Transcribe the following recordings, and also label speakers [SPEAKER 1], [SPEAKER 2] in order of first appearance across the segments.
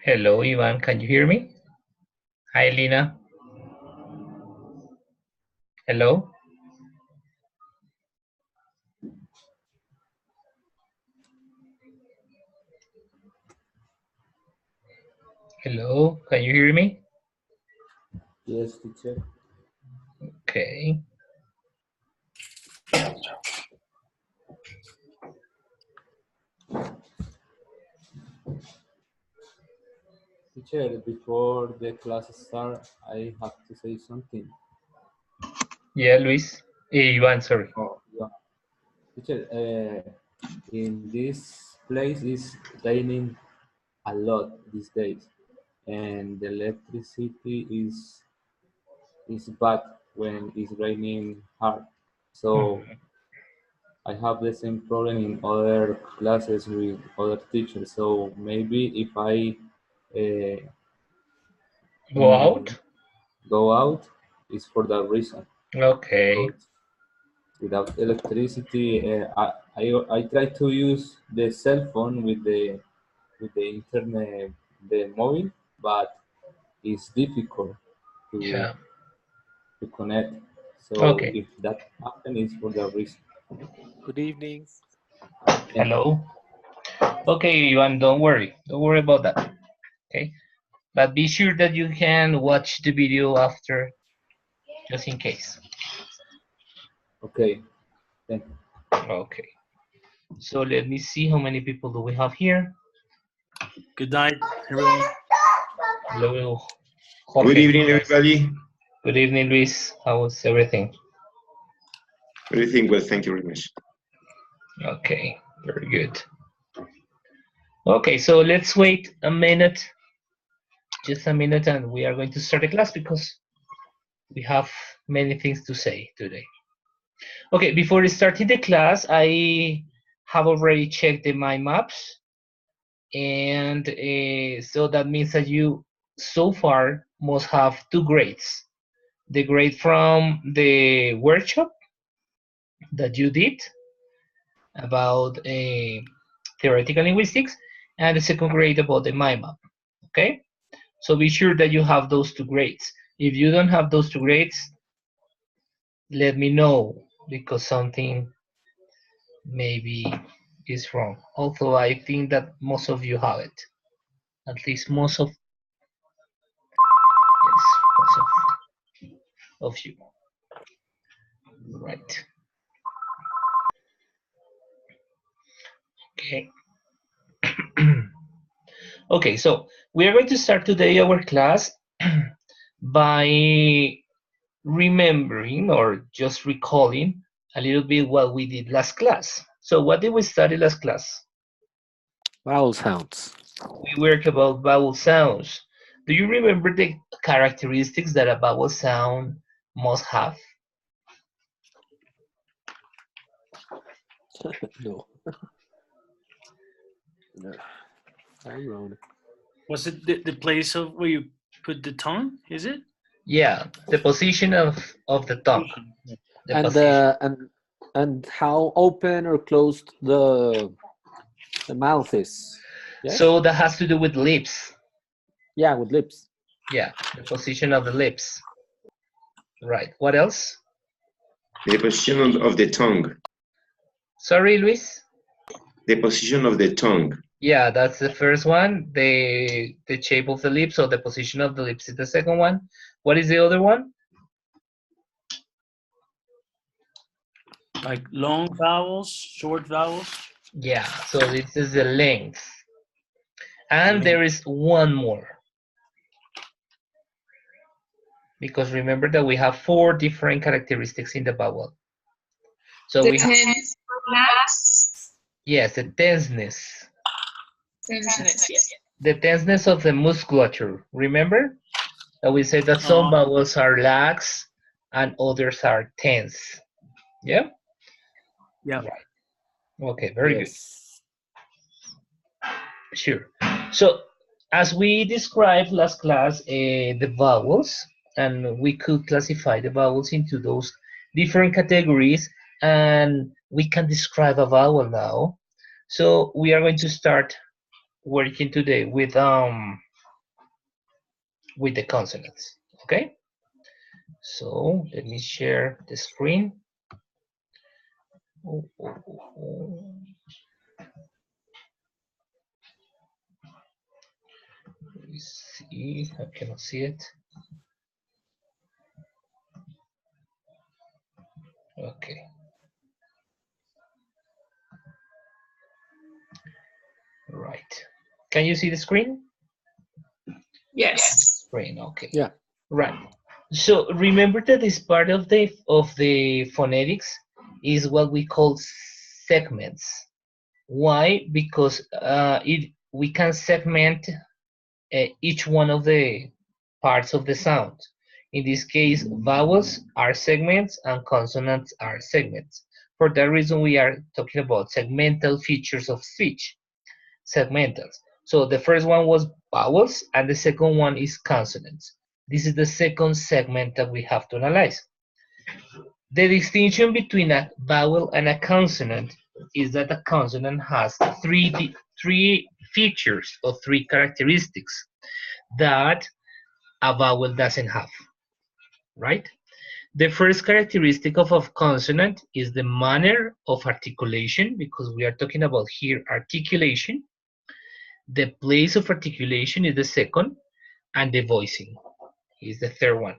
[SPEAKER 1] Hello, Ivan. Can you hear me? Hi, Lina. Hello. Hello. Can you hear me?
[SPEAKER 2] Yes, teacher.
[SPEAKER 1] Okay.
[SPEAKER 2] Teacher, before the class start, I have to say something.
[SPEAKER 1] Yeah, Luis. Ivan, sorry.
[SPEAKER 2] Oh, yeah. Teacher, in this place is raining a lot these days, and the electricity is bad when it's raining hard. So I have the same problem in other classes with other teachers. So maybe if I uh,
[SPEAKER 1] Go
[SPEAKER 2] mm,
[SPEAKER 1] out.
[SPEAKER 2] go out, it's for that reason.
[SPEAKER 1] Okay.
[SPEAKER 2] Because without electricity, I try to use the cell phone with the internet, the mobile, but it's difficult to
[SPEAKER 1] Yeah.
[SPEAKER 2] to connect. So
[SPEAKER 1] Okay.
[SPEAKER 2] if that happens, it's for that reason.
[SPEAKER 3] Good evening.
[SPEAKER 2] Thank you.
[SPEAKER 1] Hello. Okay, Ivan. Don't worry. Don't worry about that. Okay. But be sure that you can watch the video after, just in case.
[SPEAKER 2] Okay, thank you.
[SPEAKER 1] Okay. So let me see how many people do we have here.
[SPEAKER 3] Good night, everyone.
[SPEAKER 1] Hello,
[SPEAKER 4] Good
[SPEAKER 1] Jorge.
[SPEAKER 4] evening, everybody.
[SPEAKER 1] Good evening, Luis. How's everything?
[SPEAKER 4] Everything well, thank you very much.
[SPEAKER 1] Okay, very good. Okay, so let's wait a minute, just a minute, and we are going to start the class because we have many things to say today. Okay, before starting the class, I have already checked the mind maps, and so that means that you so far must have 2 grades. The grade from the workshop that you did about theoretical linguistics, and the second grade about the mind map. Okay, so be sure that you have those 2 grades. If you don't have those 2 grades, let me know, because something maybe is wrong. Although I think that most of you have it, at least most of, yes, most of you. Right. Okay. Okay, so we are going to start today our class by remembering or just recalling a little bit what we did last class. So what did we study last class?
[SPEAKER 3] Vowel sounds.
[SPEAKER 1] We worked about vowel sounds. Do you remember the characteristics that a vowel sound must have?
[SPEAKER 3] No. No. I don't know.
[SPEAKER 5] Was it the place of where you put the tongue? Is it?
[SPEAKER 1] Yeah, the position of the tongue. The
[SPEAKER 3] And
[SPEAKER 1] position.
[SPEAKER 3] and how open or closed the mouth is. Yes?
[SPEAKER 1] So that has to do with lips.
[SPEAKER 3] Yeah, with lips.
[SPEAKER 1] Yeah, the position of the lips. Right. What else?
[SPEAKER 4] The position of the tongue.
[SPEAKER 1] Sorry, Luis?
[SPEAKER 4] The position of the tongue.
[SPEAKER 1] Yeah, that's the first one. The shape of the lips, or the position of the lips, is the second one. What is the other one?
[SPEAKER 5] Like long vowels, short vowels?
[SPEAKER 1] Yeah, so this is the length. And
[SPEAKER 5] length.
[SPEAKER 1] there is one more. Because remember that we have 4 different characteristics in the vowel. So
[SPEAKER 6] The
[SPEAKER 1] we have,
[SPEAKER 6] tense, relax.
[SPEAKER 1] yes, the tenseness.
[SPEAKER 6] Tenseness, yes.
[SPEAKER 1] The tenseness of the musculature. Remember that we said that some vowels are lax and others are tense. Yeah?
[SPEAKER 5] Yeah.
[SPEAKER 1] Right. Okay, very good.
[SPEAKER 3] Yes.
[SPEAKER 1] Sure. So as we described last class, the vowels, and we could classify the vowels into those different categories, and we can describe a vowel now. So we are going to start working today with with the consonants. Okay, so let me share the screen. Oh, oh, oh, oh. Let me see, I cannot see it. Okay. Right. Can you see the screen?
[SPEAKER 6] Yes.
[SPEAKER 1] Screen, okay.
[SPEAKER 3] Yeah.
[SPEAKER 1] Right. So remember that this part of the phonetics is what we call segments. Why? Because we can segment each one of the parts of the sound. In this case, vowels are segments and consonants are segments. For that reason, we are talking about segmental features of speech. Segmentals. So the first one was vowels and the second one is consonants. This is the second segment that we have to analyze. The distinction between a vowel and a consonant is that a consonant has three features or three characteristics that a vowel doesn't have, right? The first characteristic of a consonant is the manner of articulation, because we are talking about here articulation. The place of articulation is the second, and the voicing is the third one.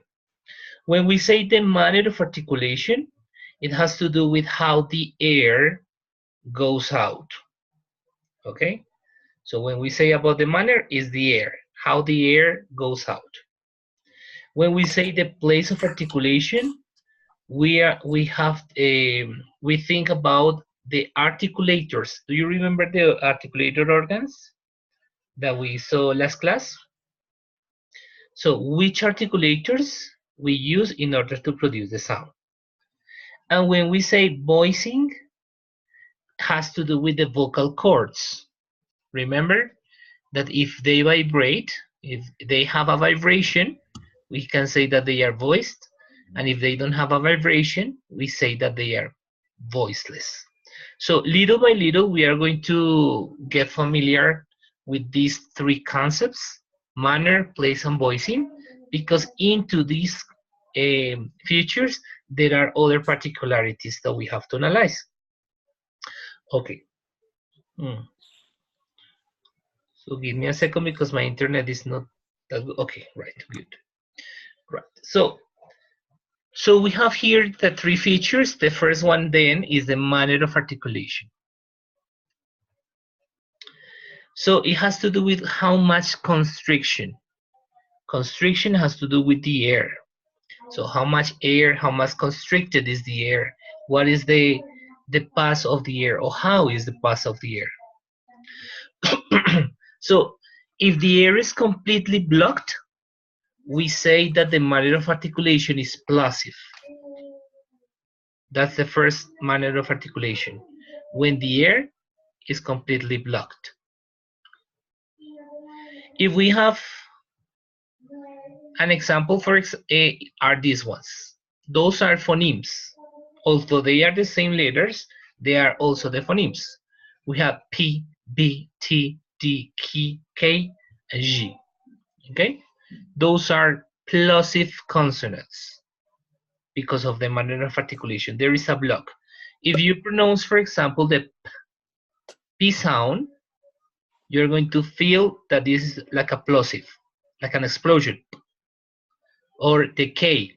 [SPEAKER 1] When we say the manner of articulation, it has to do with how the air goes out. Okay? So when we say about the manner, is the air, how the air goes out. When we say the place of articulation, we think about the articulators. Do you remember the articulator organs that we saw last class? So which articulators we use in order to produce the sound. And when we say voicing, has to do with the vocal cords. Remember that if they vibrate, if they have a vibration, we can say that they are voiced, and if they don't have a vibration, we say that they are voiceless. So little by little, we are going to get familiar with these three concepts: manner, place, and voicing, because into these features, there are other particularities that we have to analyze. Okay. So give me a second because my internet is not that good. Okay, right, good. Right. So we have here the three features. The first one then is the manner of articulation. So it has to do with how much constriction. Constriction has to do with the air. So how much air, how much constricted is the air? What is the pass of the air, or how is the pass of the air? So if the air is completely blocked, we say that the manner of articulation is plosive. That's the first manner of articulation, when the air is completely blocked. If we have an example for are these ones. Those are phonemes. Although they are the same letters, they are also the phonemes. We have P, B, T, D, K, and G. Okay? Those are plosive consonants because of the manner of articulation. There is a block. If you pronounce, for example, the P sound, you're going to feel that this is like a plosive, like an explosion. Or the K,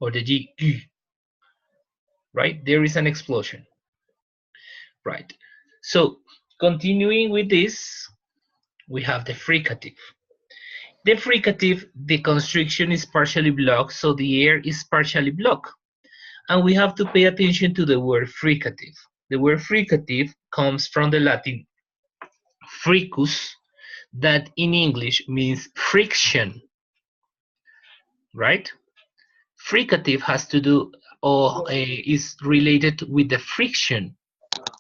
[SPEAKER 1] or the G, right? There is an explosion, right? So continuing with this, we have the fricative. The fricative, the constriction is partially blocked, so the air is partially blocked. And we have to pay attention to the word fricative. The word fricative comes from the Latin fricus, that in English means friction, right? Fricative has to do, or is related with the friction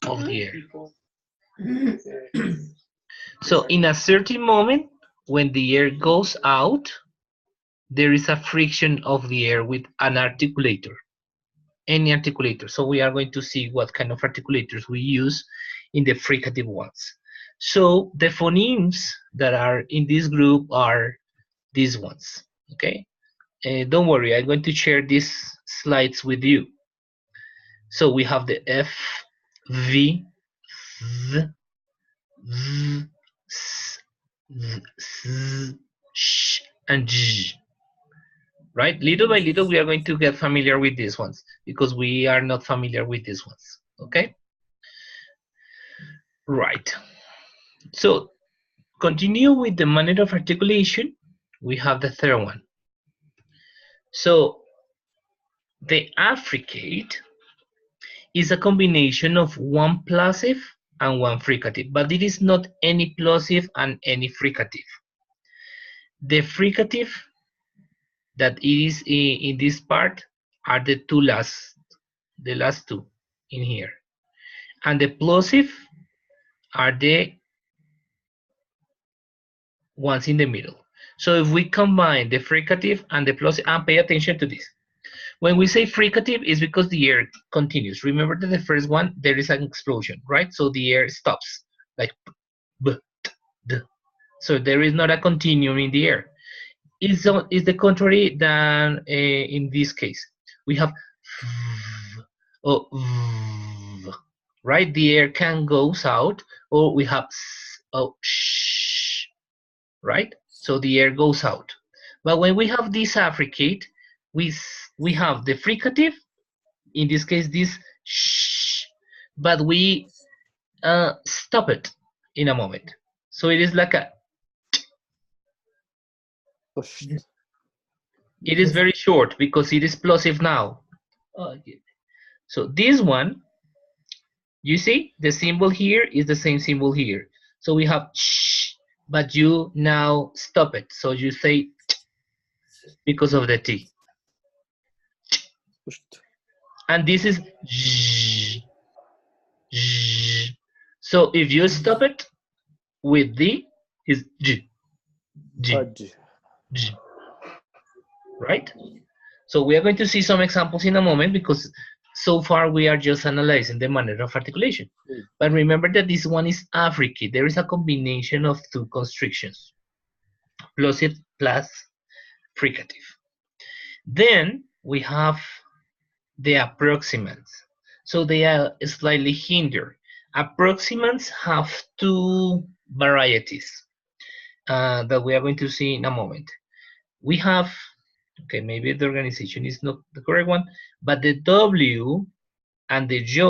[SPEAKER 1] of the air. So in a certain moment, when the air goes out, there is a friction of the air with an articulator, any articulator. So we are going to see what kind of articulators we use in the fricative ones. So the phonemes that are in this group are these ones. Okay, don't worry, I'm going to share these slides with you. So we have the F, V, th, z, s, z, s, sh, and j. Right? Little by little, we are going to get familiar with these ones because we are not familiar with these ones. Okay? Right. So, continue with the manner of articulation. We have the third one. So, the affricate is a combination of one plosive and one fricative, but it is not any plosive and any fricative. The fricative that is in this part are the last two in here, and the plosive are the ones in the middle. So if we combine the fricative and the plosive, and pay attention to this. When we say fricative, it's because the air continues. Remember that the first one, there is an explosion, right? So the air stops, like b, t, d. So there is not a continuum in the air. Is the contrary than in this case. We have oh, right? The air can goes out, or we have oh, shh, right? So the air goes out. But when we have this affricate, we have the fricative, in this case this shh, but we stop it in a moment. So it is like a,
[SPEAKER 3] Pushed.
[SPEAKER 1] it is very short because it is plosive now. So this one, you see the symbol here is the same symbol here. So we have shh, but you now stop it. So you say because of the T.
[SPEAKER 3] Pushed.
[SPEAKER 1] And this is zzz, zzz. So if you stop it with D, is J, J,
[SPEAKER 3] Fudge.
[SPEAKER 1] J. Right? So we are going to see some examples in a moment because so far we are just analyzing the manner of articulation. But remember that this one is affricate. There is a combination of two constrictions, plosive plus fricative. Then we have the approximants. So they are slightly hindered. Approximants have two varieties that we are going to see in a moment. We have, okay, maybe the organization is not the correct one, but the W and the J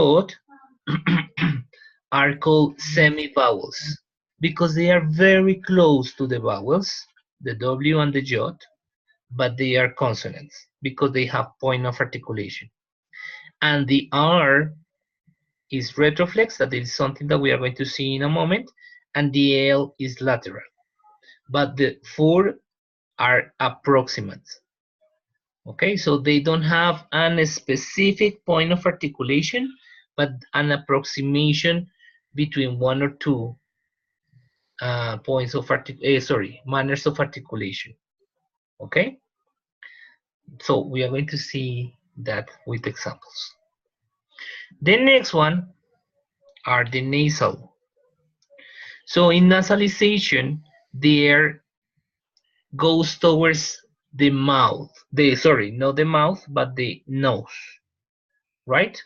[SPEAKER 1] are called semi-vowels because they are very close to the vowels, the W and the J, but they are consonants because they have point of articulation. And the R is retroflex, that is something that we are going to see in a moment, and the L is lateral. But the four are approximants. Okay, so they don't have a specific point of articulation, but an approximation between one or two points of manners of articulation. Okay, so we are going to see that with examples. The next one are the nasal. So in nasalization, the air goes towards the mouth. Not the mouth, but the nose, right?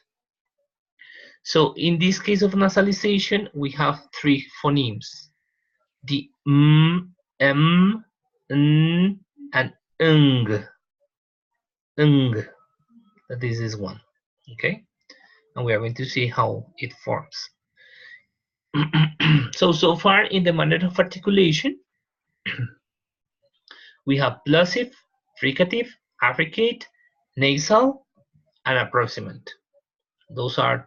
[SPEAKER 1] So in this case of nasalization, we have three phonemes: the m, n, and ng. This is one, okay? And we are going to see how it forms. So far in the manner of articulation, we have plosive, fricative, affricate, nasal, and approximant. Those are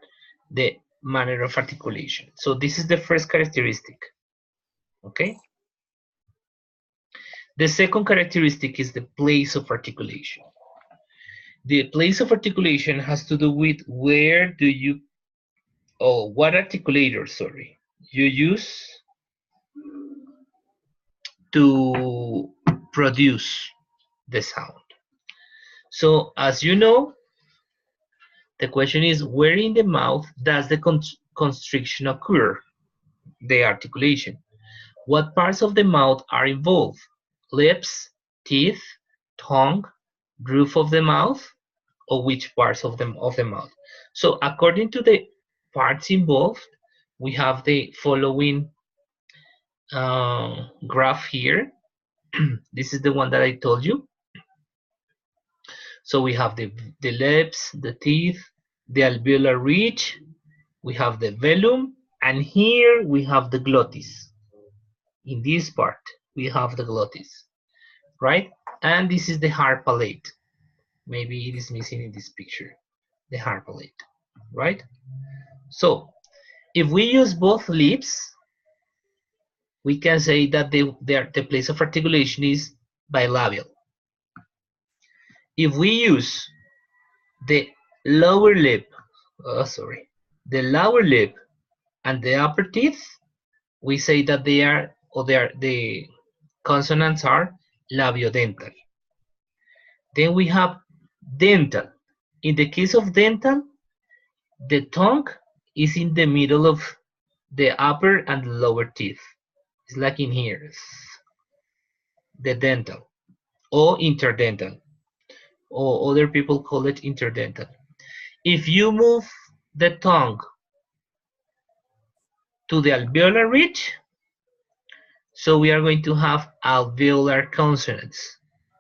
[SPEAKER 1] the manner of articulation. So this is the first characteristic, okay? The second characteristic is the place of articulation. The place of articulation has to do with where do you, what articulator, sorry, you use to produce the sound. So as you know, the question is where in the mouth does the constriction occur, the articulation? What parts of the mouth are involved? Lips, teeth, tongue, roof of the mouth, or which parts of the mouth. So according to the parts involved, we have the following graph here. This is the one that I told you. So we have the lips, the teeth, the alveolar ridge, we have the velum, and here we have the glottis. In this part, we have the glottis, right? And this is the hard palate. Maybe it is missing in this picture, the hard palate, right? So if we use both lips, we can say that the place of articulation is bilabial. If we use the lower lip, the lower lip and the upper teeth, we say that the consonants are labiodental. Then we have dental. In the case of dental, the tongue is in the middle of the upper and lower teeth. It's like in here, the dental, or interdental, or other people call it interdental. If you move the tongue to the alveolar ridge, so we are going to have alveolar consonants.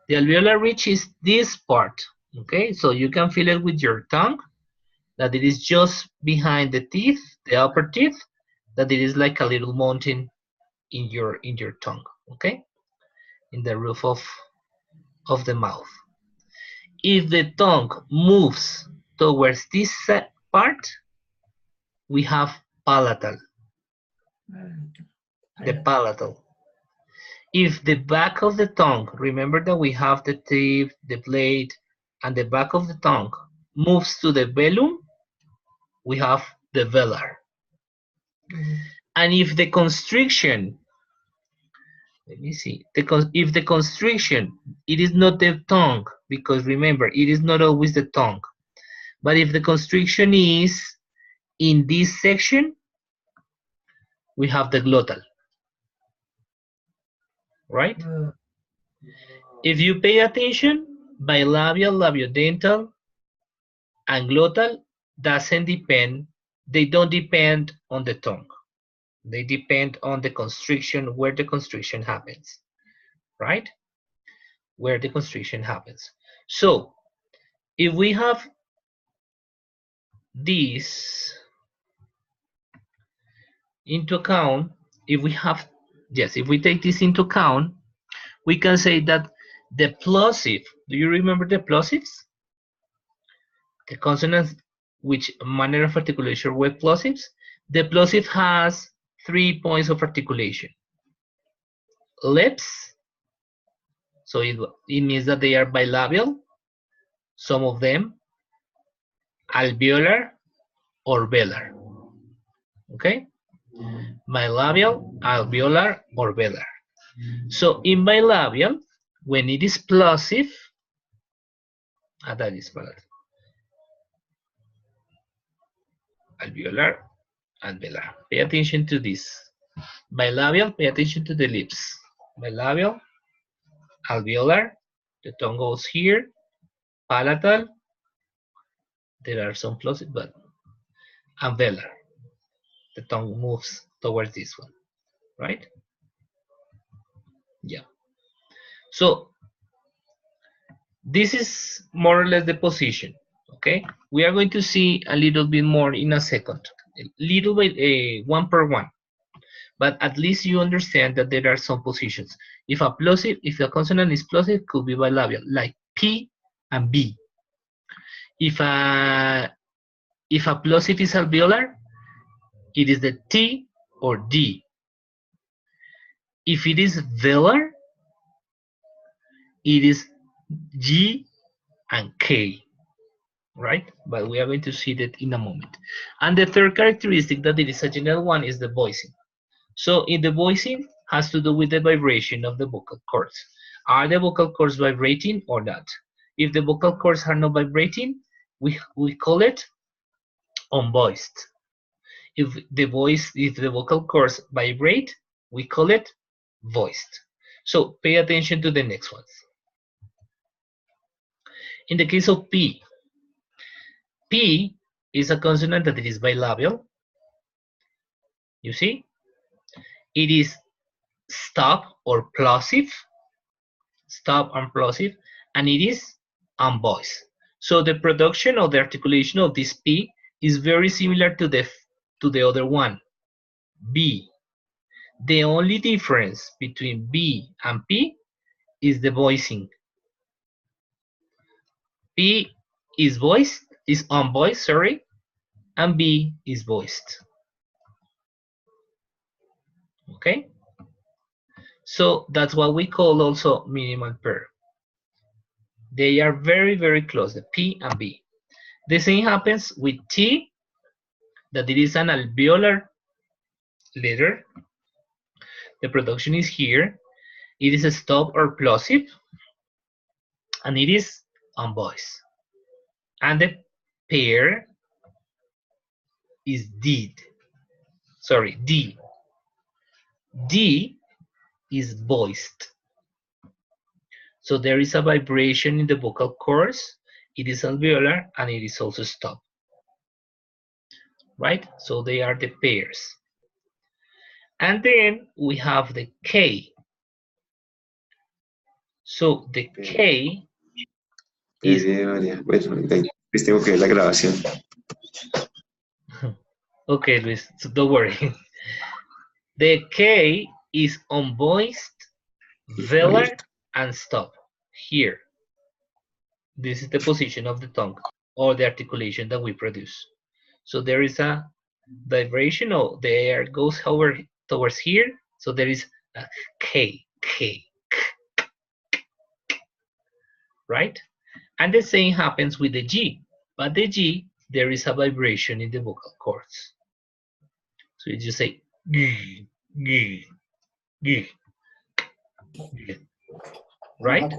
[SPEAKER 1] The alveolar ridge is this part, okay? So you can feel it with your tongue, that it is just behind the teeth, the upper teeth, that it is like a little mountain in your tongue, okay? In the roof of the mouth. If the tongue moves towards this part, we have palatal, the palatal. If the back of the tongue, remember that we have the tip, the blade, and the back of the tongue moves to the velum, we have the velar. And if the constriction, let me see, if the constriction, it is not the tongue, because remember, it is not always the tongue, but if the constriction is in this section, we have the glottal, right? If you pay attention, bilabial, labiodental, and glottal doesn't depend, they don't depend on the tongue. They depend on the constriction, where the constriction happens, right? Where the constriction happens. So if we have this into account, if we take this into account, we can say that the plosive, do you remember the plosives? The consonants which manner of articulation were plosives? The plosive has 3 points of articulation. Lips, so it means that they are bilabial, some of them, alveolar or velar, okay? Bilabial, alveolar, or velar. So in bilabial, when it is plosive, that is alveolar and velar. Pay attention to this. Bilabial, pay attention to the lips. Bilabial, alveolar, the tongue goes here. Palatal, there are some plosive, but and velar, the tongue moves towards this one, right? Yeah. So this is more or less the position, okay? We are going to see a little bit more in a second, a little bit, one per one, but at least you understand that there are some positions. If a consonant is plosive, it could be bilabial, like P and B. If a plosive is alveolar, it is the T or D. If it is velar, it is G and K, right? But we are going to see that in a moment. And the third characteristic that it is a general one is the voicing. So in the voicing has to do with the vibration of the vocal cords. Are the vocal cords vibrating or not? If the vocal cords are not vibrating, we call it unvoiced. If the vocal cords vibrate, we call it voiced. So pay attention to the next ones. In the case of P, P is a consonant that it is bilabial. You see? It is stop or plosive, stop and plosive, and it is unvoiced. So the production or the articulation of this P is very similar to the other one, B. The only difference between B and P is the voicing. P is unvoiced, sorry, and B is voiced. Okay? So that's what we call also minimal pair. They are very, very close, the P and B. The same happens with T, that it is an alveolar letter. The production is here. It is a stop or plosive, and it is unvoiced. And the pair is D. Sorry, D. D is voiced. So there is a vibration in the vocal cords. It is alveolar and it is also stop. Right? So they are the pairs. And then we have the K. So the K is...
[SPEAKER 4] Bueno, pues tengo que ver la grabación.
[SPEAKER 1] Okay, Luis, so don't worry. The K is unvoiced, velar, and stop. Here. This is the position of the tongue or the articulation that we produce. So there is a vibration, or the air goes over towards here. So there is a K, K, right? And the same happens with the G. But the G, there is a vibration in the vocal cords. So you just say G, G, G, G, right?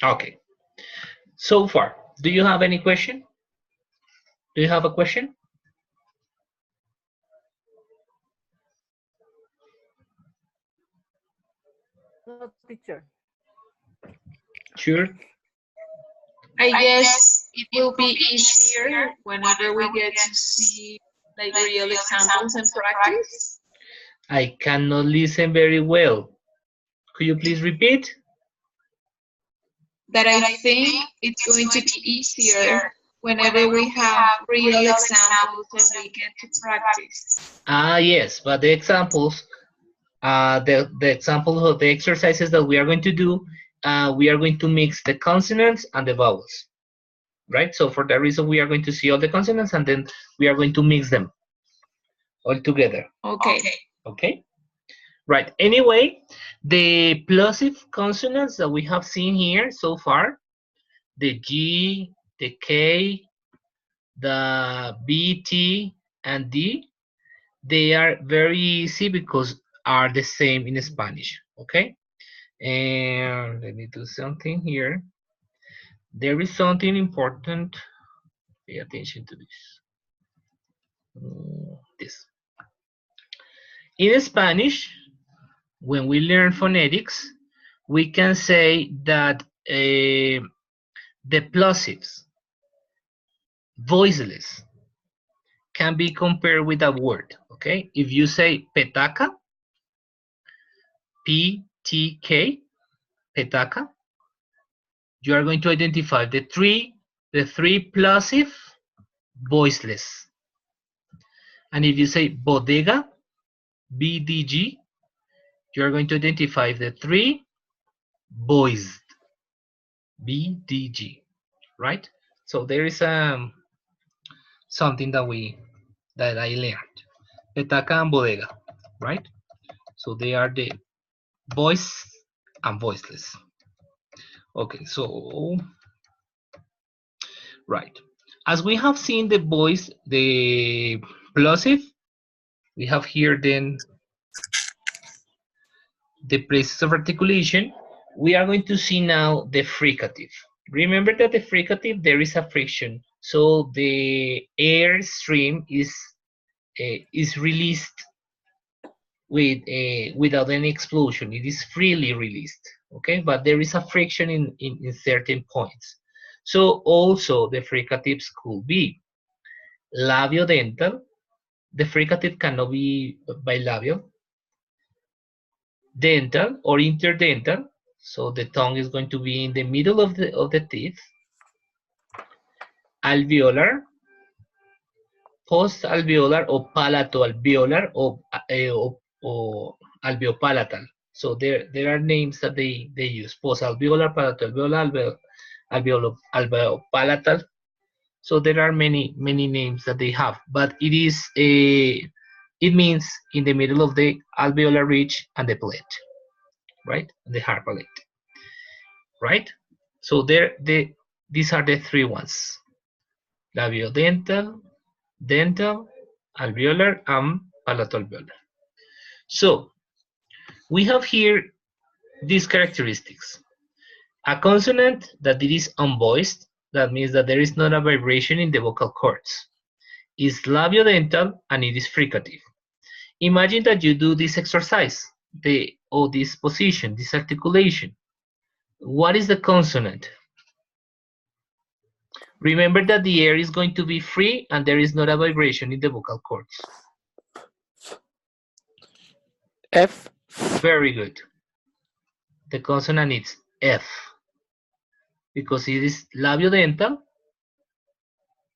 [SPEAKER 1] Okay. So far, do you have any question? Do you have a question?
[SPEAKER 7] No, teacher.
[SPEAKER 1] Sure.
[SPEAKER 6] I guess it will be easier whenever we get to see like real examples and practice.
[SPEAKER 1] I cannot listen very well. Could you please repeat?
[SPEAKER 6] That I think it's going to be easier whenever we have real examples and we get to practice.
[SPEAKER 1] Ah, yes, but the examples, the examples of the exercises that we are going to do, we are going to mix the consonants and the vowels, right? So for that reason, we are going to see all the consonants and then we are going to mix them all together.
[SPEAKER 6] Okay.
[SPEAKER 1] Okay? Right. Anyway, the plosive consonants that we have seen here so far, the G, the K, the B, T, and D, they are very easy because are the same in Spanish. Okay? And let me do something here. There is something important. Pay attention to this. This. In Spanish, when we learn phonetics, we can say that the plosives, voiceless, can be compared with a word. Okay, if you say petaca, P-T-K, petaca, you are going to identify the three plosive voiceless. And if you say bodega, BDG, you are going to identify the three voiced, BDG, right? So there is something that I learned. Petaca and bodega, right? So they are the voice and voiceless. Okay, so right. As we have seen the voice, the plosive, we have here then the places of articulation. We are going to see now the fricative. Remember that the fricative, there is a friction. So the air stream is released without any explosion. It is freely released, okay? But there is a friction in certain points. So also the fricatives could be labiodental. The fricative cannot be bilabial. Dental or interdental. So the tongue is going to be in the middle of the teeth. Alveolar, post-alveolar or palato-alveolar or alveopalatal. So there are names that they use: post-alveolar, palato-alveolar, alveopalatal. So there are many names that they have, but it means in the middle of the alveolar ridge and the palate, right? The hard palate, right? So these are the three ones: labiodental, dental, alveolar, and palatal-alveolar. So we have here these characteristics. A consonant that it is unvoiced, that means that there is not a vibration in the vocal cords, is labiodental and it is fricative. Imagine that you do this exercise, this position, this articulation. What is the consonant? Remember that the air is going to be free and there is not a vibration in the vocal cords.
[SPEAKER 3] F.
[SPEAKER 1] Very good. The consonant is F because it is labiodental,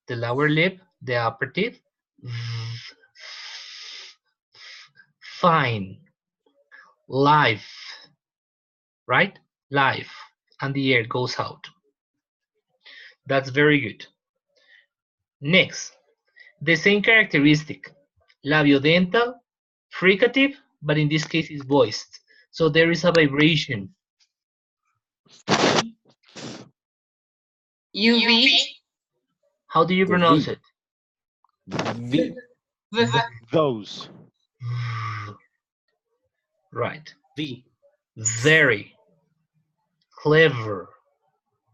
[SPEAKER 1] the lower lip, the upper teeth. Fine. Life. Right? Life. And the air goes out. That's very good. Next, the same characteristic. Labiodental, fricative, but in this case is voiced. So there is a vibration.
[SPEAKER 6] UV.
[SPEAKER 1] How do you pronounce it?
[SPEAKER 3] V.
[SPEAKER 5] Those.
[SPEAKER 1] Right.
[SPEAKER 5] V.
[SPEAKER 1] Very clever.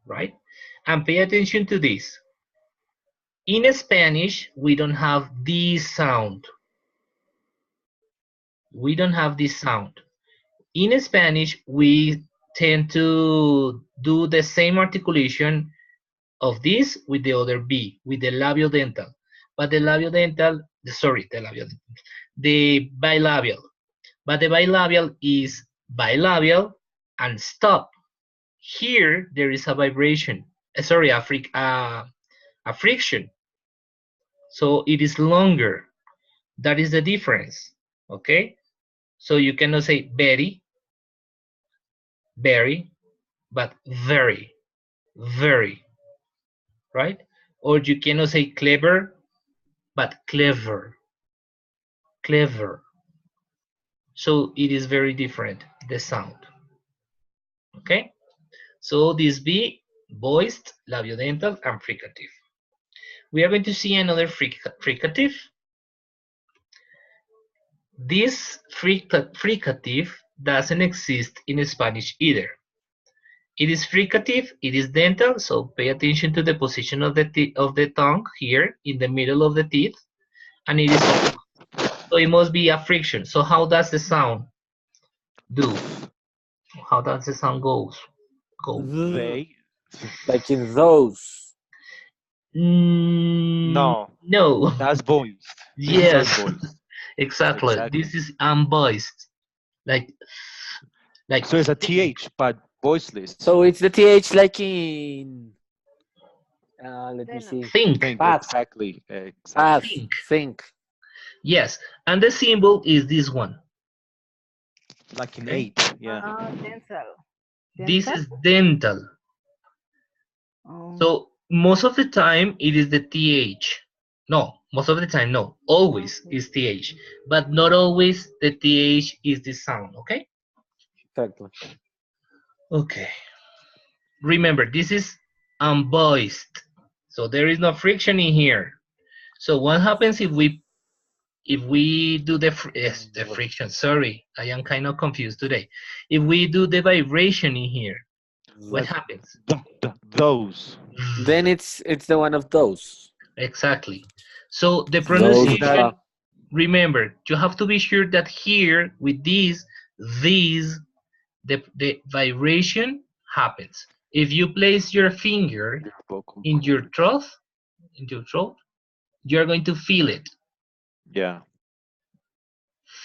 [SPEAKER 1] Right? And pay attention to this. In Spanish, we don't have this sound. We don't have this sound. In Spanish, we tend to do the same articulation of this with the other B, with the labiodental. But the labiodental, the bilabial. But the bilabial is bilabial and stop. Here, there is a vibration. A friction. So it is longer. That is the difference. Okay? So you cannot say very, but very, right? Or you cannot say clever, but clever. So it is very different, the sound. Okay? So this be voiced, labiodental, and fricative. We are going to see another fricative. This fricative doesn't exist in Spanish either. It is fricative, it is dental, so pay attention to the position of the tongue here in the middle of the teeth, and it is open. So it must be a friction. So how does the sound do? How does the sound go?
[SPEAKER 5] They.
[SPEAKER 3] Like in those.
[SPEAKER 5] No.
[SPEAKER 1] No.
[SPEAKER 5] That's voiced.
[SPEAKER 1] Yes.
[SPEAKER 5] Voiced.
[SPEAKER 1] Exactly. This is unvoiced. Like.
[SPEAKER 5] So it's a TH, but voiceless.
[SPEAKER 3] So it's the TH like in. Let me see.
[SPEAKER 1] Think.
[SPEAKER 5] Exactly.
[SPEAKER 3] Think.
[SPEAKER 1] Yes. And the symbol is this one.
[SPEAKER 5] Like an 8. Yeah.
[SPEAKER 7] Dental.
[SPEAKER 1] This is dental. So most of the time it is the TH. No, most of the time, no. Always is TH. But not always the TH is the sound, okay?
[SPEAKER 3] Exactly.
[SPEAKER 1] Okay. Remember, this is unvoiced. So there is no friction in here. So what happens if we do the friction? Sorry, I am kind of confused today. If we do the vibration in here, what happens?
[SPEAKER 5] Those.
[SPEAKER 3] Then it's the one of those.
[SPEAKER 1] Exactly. So the pronunciation remember, you have to be sure that here with these, the vibration happens. If you place your finger
[SPEAKER 3] Your vocal
[SPEAKER 1] in your
[SPEAKER 3] cords.
[SPEAKER 1] throat, you're going to feel it.
[SPEAKER 3] Yeah.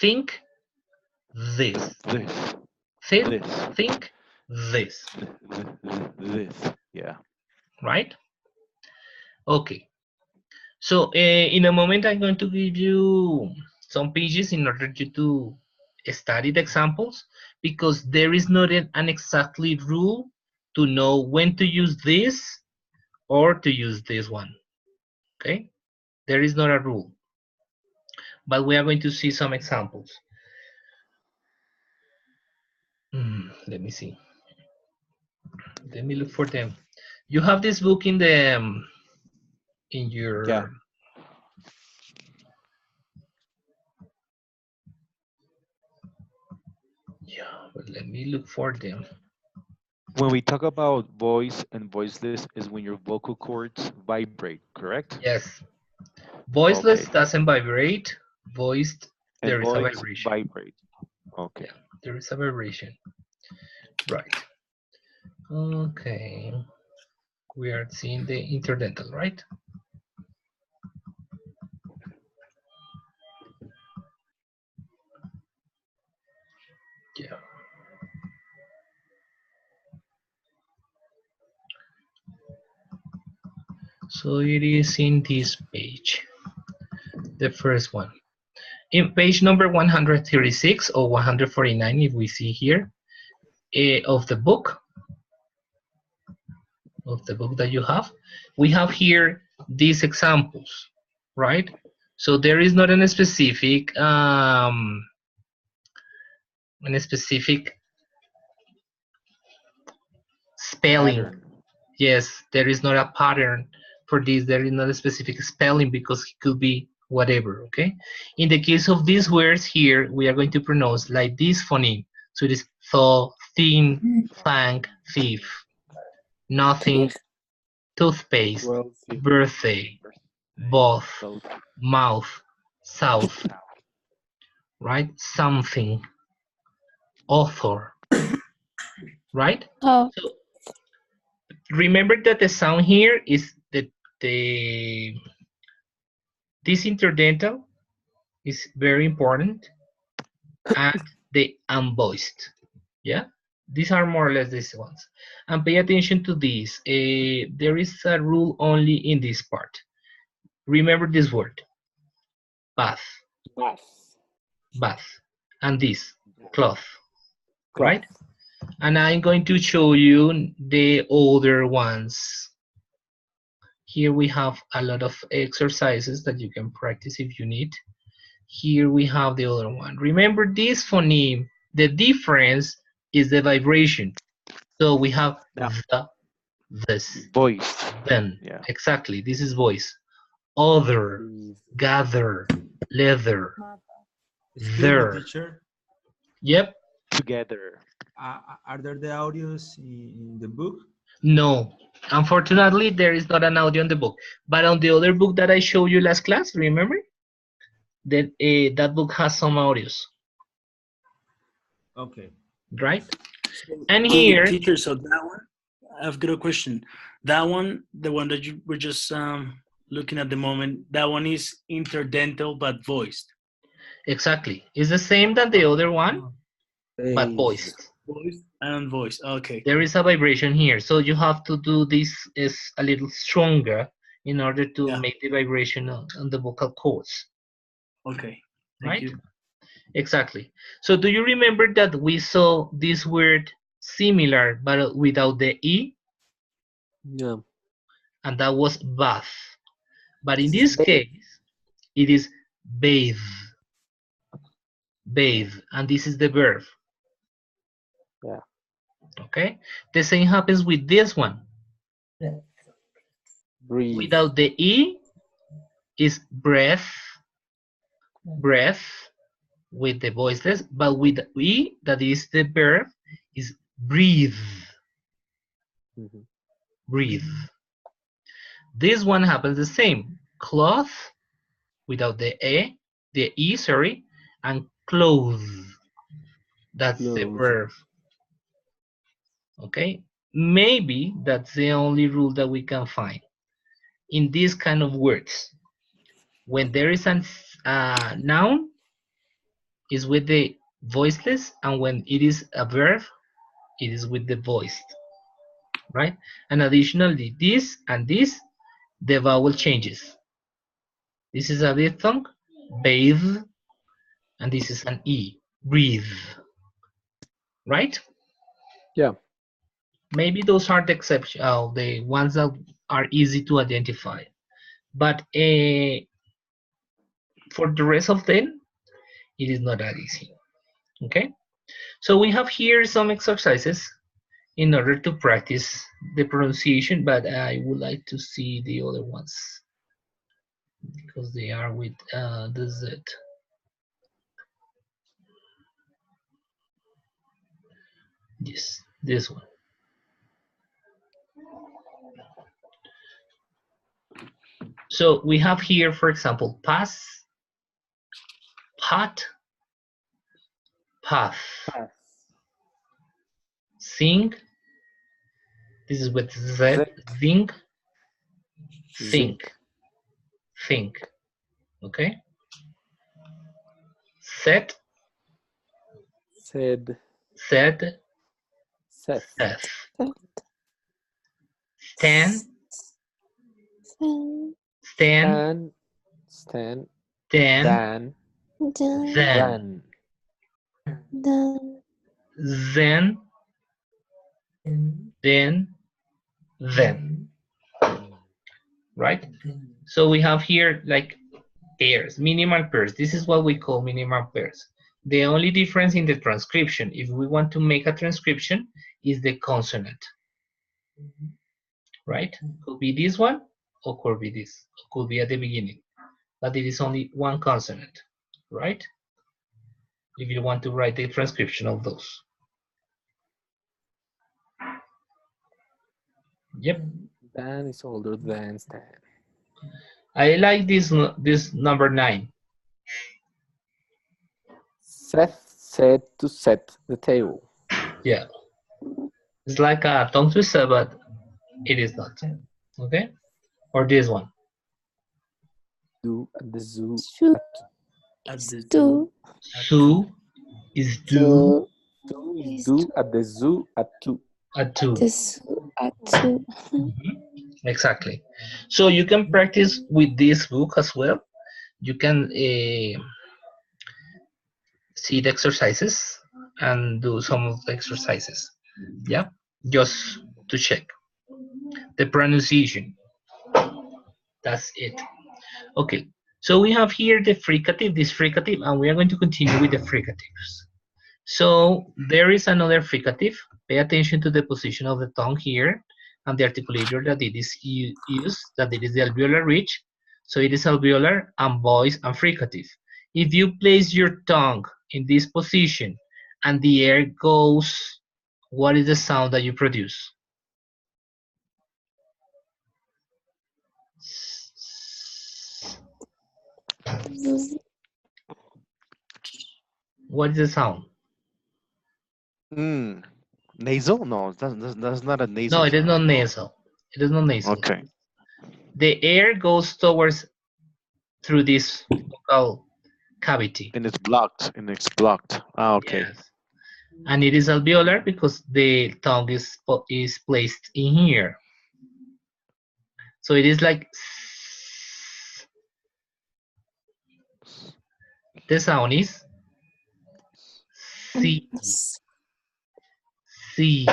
[SPEAKER 1] Think this.
[SPEAKER 3] This.
[SPEAKER 1] Think,
[SPEAKER 3] This.
[SPEAKER 1] think this.
[SPEAKER 3] This. Yeah.
[SPEAKER 1] Right? Okay. So in a moment, I'm going to give you some pages in order you to study the examples, because there is not an exactly rule to know when to use this or to use this one. Okay? There is not a rule, but we are going to see some examples. Let me see. Let me look for them. You have this book in the in your
[SPEAKER 3] Yeah.
[SPEAKER 1] but let me look for them.
[SPEAKER 3] When we talk about voice and voiceless is when your vocal cords vibrate, correct?
[SPEAKER 1] Yes. Voiceless
[SPEAKER 3] Okay.
[SPEAKER 1] doesn't vibrate. Voiced,
[SPEAKER 3] And
[SPEAKER 1] there is a
[SPEAKER 3] voice
[SPEAKER 1] vibration.
[SPEAKER 3] vibrate. Okay.
[SPEAKER 1] Yeah, there is a vibration. Right. Okay. We are seeing the interdental, right? Yeah. So it is in this page, the first one. In page number 136 or 149, if we see here, of the book that you have, we have here these examples, right? So there is not a specific spelling.
[SPEAKER 3] Pattern.
[SPEAKER 1] Yes, there is not a pattern for this. There is not a specific spelling because it could be whatever, okay? In the case of these words here, we are going to pronounce like this phoneme. So it is thaw, thin, thank, thief, nothing, toothpaste,
[SPEAKER 3] Wealthy.
[SPEAKER 1] birthday, both,
[SPEAKER 3] Wealthy.
[SPEAKER 1] mouth, south, right? Something, author, right?
[SPEAKER 8] Oh,
[SPEAKER 1] So remember that the sound here is the this interdental is very important, and the unvoiced. Yeah, these are more or less these ones. And pay attention to this. There is a rule only in this part. Remember this word, bath,
[SPEAKER 3] Bath.
[SPEAKER 1] bath, and this, cloth,
[SPEAKER 3] Cloth.
[SPEAKER 1] right? And I'm going to show you the older ones. Here we have a lot of exercises that you can practice if you need. Here we have the other one. Remember this phoneme, the difference is the vibration. So we have
[SPEAKER 3] Yeah.
[SPEAKER 1] the, this,
[SPEAKER 3] Voice.
[SPEAKER 1] then.
[SPEAKER 3] Yeah.
[SPEAKER 1] Exactly, this is voice. Other, gather, leather,
[SPEAKER 9] Excuse me,
[SPEAKER 1] there.
[SPEAKER 9] teacher.
[SPEAKER 1] Yep.
[SPEAKER 3] Together.
[SPEAKER 9] Are there the audios in the book?
[SPEAKER 1] No, unfortunately, there is not an audio in the book. But on the other book that I showed you last class, remember? That book has some audios.
[SPEAKER 9] Okay.
[SPEAKER 1] Right?
[SPEAKER 5] So,
[SPEAKER 1] And here,
[SPEAKER 5] teacher, so that one, I've got a question. That one, the one that you were just looking at the moment, that one is interdental but voiced.
[SPEAKER 1] exactly, it's the same than the other one, but voiced.
[SPEAKER 5] Voiced and voiced. Okay.
[SPEAKER 1] There is a vibration here, so you have to do this is a little stronger in order to make the vibration on the vocal cords.
[SPEAKER 5] Okay. Thank
[SPEAKER 1] Right?
[SPEAKER 5] you.
[SPEAKER 1] Exactly. So do you remember that we saw this word similar but without the E?
[SPEAKER 3] Yeah.
[SPEAKER 1] And that was bath. But in this case, it is bathe. Bathe. And this is the verb.
[SPEAKER 3] Yeah.
[SPEAKER 1] Okay? The same happens with this one.
[SPEAKER 3] Breathe.
[SPEAKER 1] Without the E is breath. Breath with the voiceless, but with the E, that is the verb, is breathe.
[SPEAKER 3] Mhm.
[SPEAKER 1] Breathe. This one happens the same. Cloth without the E the E, sorry, and clothe. That's the
[SPEAKER 2] Clothes.
[SPEAKER 1] verb. Okay, maybe that's the only rule that we can find in these kind of words. When there is a noun, is with the voiceless, and when it is a verb, it is with the voiced, right? And additionally, this and this, the vowel changes. This is a diphthong, bathe, and this is an E, breathe, right?
[SPEAKER 8] Yeah.
[SPEAKER 1] Maybe those are the exception, the ones that are easy to identify. But for the rest of them, it is not that easy. Okay, so we have here some exercises in order to practice the pronunciation, but I would like to see the other ones because they are with the Z. Yes, this one. So we have here, for example, pass, pot, path,
[SPEAKER 8] Pass.
[SPEAKER 1] sing. This is with Z,
[SPEAKER 8] Zek.
[SPEAKER 1] think, think,
[SPEAKER 8] Zinc.
[SPEAKER 1] think. Okay. Set,
[SPEAKER 8] Said.
[SPEAKER 1] said,
[SPEAKER 8] Seth.
[SPEAKER 1] saith. Stand, stand,
[SPEAKER 8] Stan. Stan.
[SPEAKER 1] then,
[SPEAKER 8] Dan.
[SPEAKER 1] then,
[SPEAKER 8] Dan.
[SPEAKER 1] then, then, right? So we have here like pairs, minimal pairs. This is what we call minimal pairs. The only difference in the transcription, if we want to make a transcription, is the consonant, right? Could be this one, or could be this, or could be at the beginning, but it is only one consonant, right? If you want to write the transcription of those. Yep.
[SPEAKER 8] Dan is older than Stan.
[SPEAKER 1] I like this number 9.
[SPEAKER 8] Seth said to set the table.
[SPEAKER 1] Yeah. It's like a tongue twister, but it is not. Okay? Or this one.
[SPEAKER 8] Do at the zoo.
[SPEAKER 5] At the
[SPEAKER 1] Sue is do
[SPEAKER 8] Sue is due at the zoo at 2.
[SPEAKER 1] at 2. Exactly. So you can practice with this book as well. You can see the exercises and do some of the exercises. Yeah, just to check the pronunciation. That's it. Okay, so we have here the fricative, this fricative, and we are going to continue with the fricatives. So there is another fricative. Pay attention to the position of the tongue here and the articulator that it is used, that it is the alveolar ridge. So it is alveolar and voice and fricative. If you place your tongue in this position and the air goes, what is the sound that you produce? What is the sound?
[SPEAKER 3] Nasal? No, that's not a nasal.
[SPEAKER 1] No, it is
[SPEAKER 3] sound.
[SPEAKER 1] not nasal. It is not nasal.
[SPEAKER 3] Okay.
[SPEAKER 1] The air goes towards through this vocal cavity.
[SPEAKER 3] And it's blocked. Ah, okay.
[SPEAKER 1] Yes. And it is alveolar because the tongue is placed in here. So it is like the sound is C, C,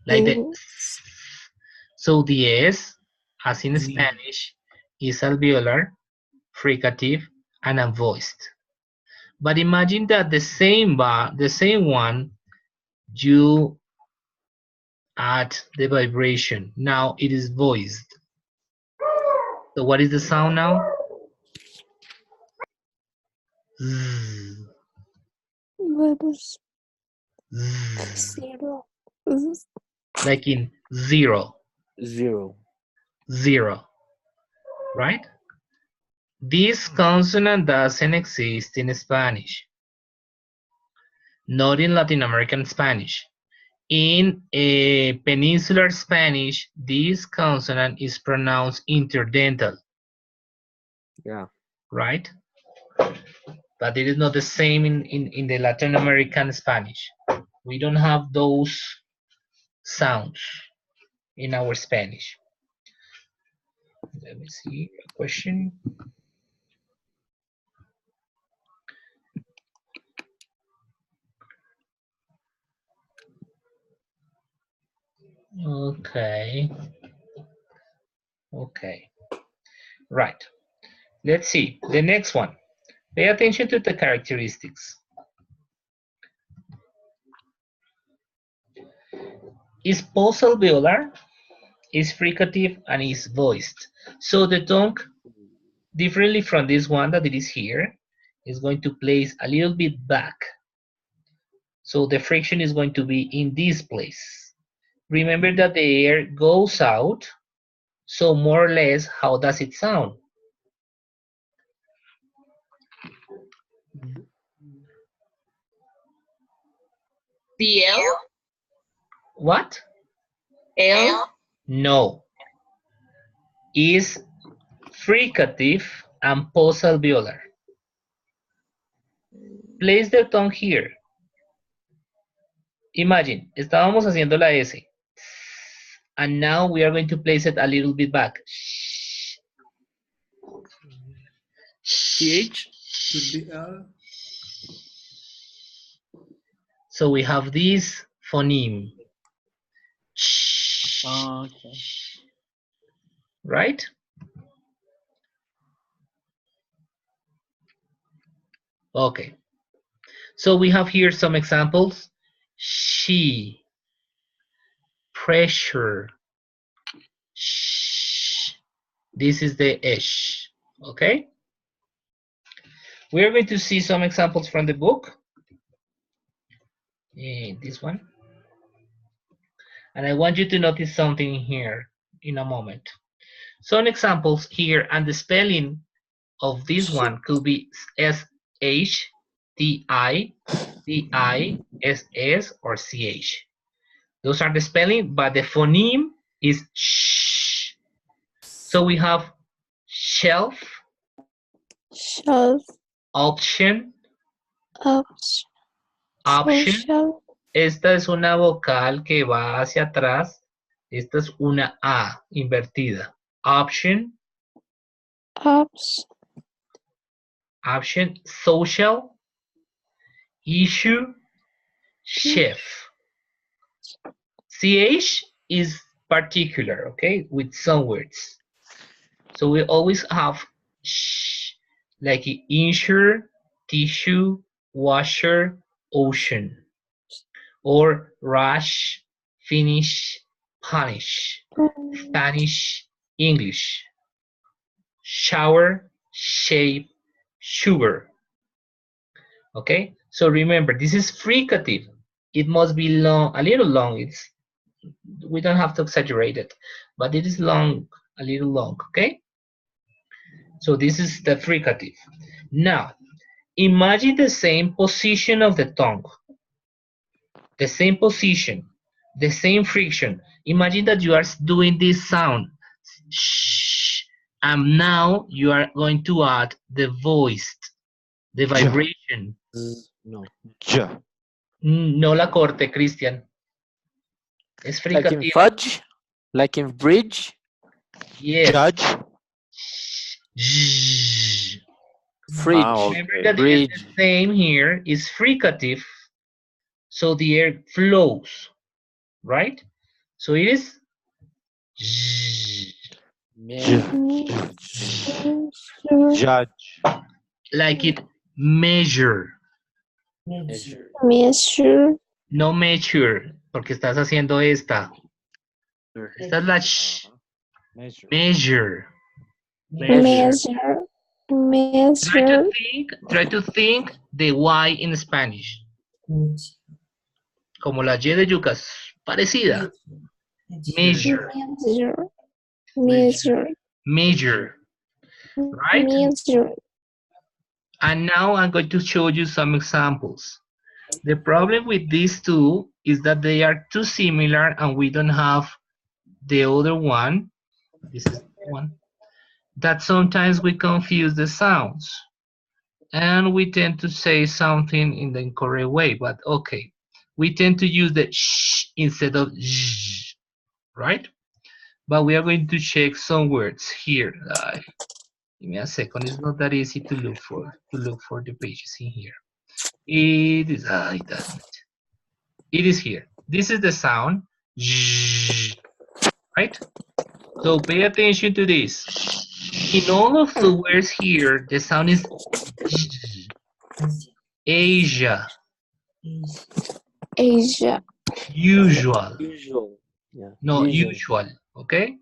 [SPEAKER 1] like that. So the S, as in Spanish, is alveolar, fricative, and unvoiced. But imagine that the same one, you add the vibration. Now it is voiced. So what is the sound now? Zzz. Zzz. Like in zero.
[SPEAKER 8] Zero.
[SPEAKER 1] Zero. Right? This consonant doesn't exist in Spanish. Not in Latin American Spanish. In a peninsular Spanish, this consonant is pronounced interdental.
[SPEAKER 8] Yeah.
[SPEAKER 1] Right? But it is not the same in the Latin American Spanish. We don't have those sounds in our Spanish. Let me see a question. Okay. Okay. Right. Let's see. The next one. Pay attention to the characteristics. Is posalveolar, is fricative, and is voiced. So the tongue, differently from this one that it is here, is going to place a little bit back. So the friction is going to be in this place. Remember that the air goes out, so more or less, how does it sound?
[SPEAKER 6] The L?
[SPEAKER 1] What?
[SPEAKER 6] L?
[SPEAKER 1] No. Is fricative and posalveolar. Place the tongue here. Imagine, estábamos haciendo la S. And now we are going to place it a little bit back.
[SPEAKER 5] TH could be L.
[SPEAKER 1] So we have this phoneme.
[SPEAKER 5] Okay.
[SPEAKER 1] Right? Okay. So we have here some examples. She, pressure, sh. This is the ish. Okay? We're going to see some examples from the book. This one. And I want you to notice something here in a moment. Some examples here, and the spelling of this one could be S-H-T-I, T-I-S-S, or C-H. Those are the spelling, but the phoneme is sh. So we have shelf,
[SPEAKER 10] Shelf,
[SPEAKER 1] option,
[SPEAKER 10] option,
[SPEAKER 1] option. Esta es una vocal que va hacia atrás. Esta es una A invertida. Option, option, social, issue, chef. CH is particular, okay, with some words. So we always have sh, like insure, tissue, washer, ocean. Or rush, finish, punish, Spanish, English. Shower, shape, sugar. Okay, so remember, this is fricative. It must be long, a little long. We don't have to exaggerate it, but it is long, a little long, okay? So this is the fricative. Now, imagine the same position of the tongue. The same position, the same friction. Imagine that you are doing this sound, shh, and now you are going to add the voiced, the vibration.
[SPEAKER 8] No.
[SPEAKER 3] Ja.
[SPEAKER 1] No la corte, Christian. Es
[SPEAKER 8] Like in
[SPEAKER 1] fricativo.
[SPEAKER 8] fudge? Like in bridge?
[SPEAKER 1] Yes.
[SPEAKER 3] Judge.
[SPEAKER 1] Zzz.
[SPEAKER 8] Fridge.
[SPEAKER 1] Remember that
[SPEAKER 8] Bridge.
[SPEAKER 1] it is the same here, is fricative, so the air flows, right? So it is zzz.
[SPEAKER 3] Judge.
[SPEAKER 1] Like it measure.
[SPEAKER 10] Measure.
[SPEAKER 1] No measure, porque estás haciendo esta. Esta es la sh. Measure.
[SPEAKER 10] Measure. Measure.
[SPEAKER 1] Try to think the Y in Spanish. Como la Y de yucas. Parecida. Measure.
[SPEAKER 10] Measure. Measure.
[SPEAKER 1] Measure. right?
[SPEAKER 10] Measure.
[SPEAKER 1] And now I'm going to show you some examples. The problem with these two is that they are too similar and we don't have the other one. This is one. That sometimes we confuse the sounds. And we tend to say something in the incorrect way, but okay. We tend to use the sh instead of zh, right? But we are going to check some words here. Give me a second. It's not that easy to look for the pages in here. It is. It doesn't. It is here. This is the sound, zh, right? So pay attention to this. In all of the words here, the sound is zh. Asia,
[SPEAKER 10] Asia.
[SPEAKER 1] usual,
[SPEAKER 8] Usual. Yeah.
[SPEAKER 1] no,
[SPEAKER 8] Usual.
[SPEAKER 1] usual, okay?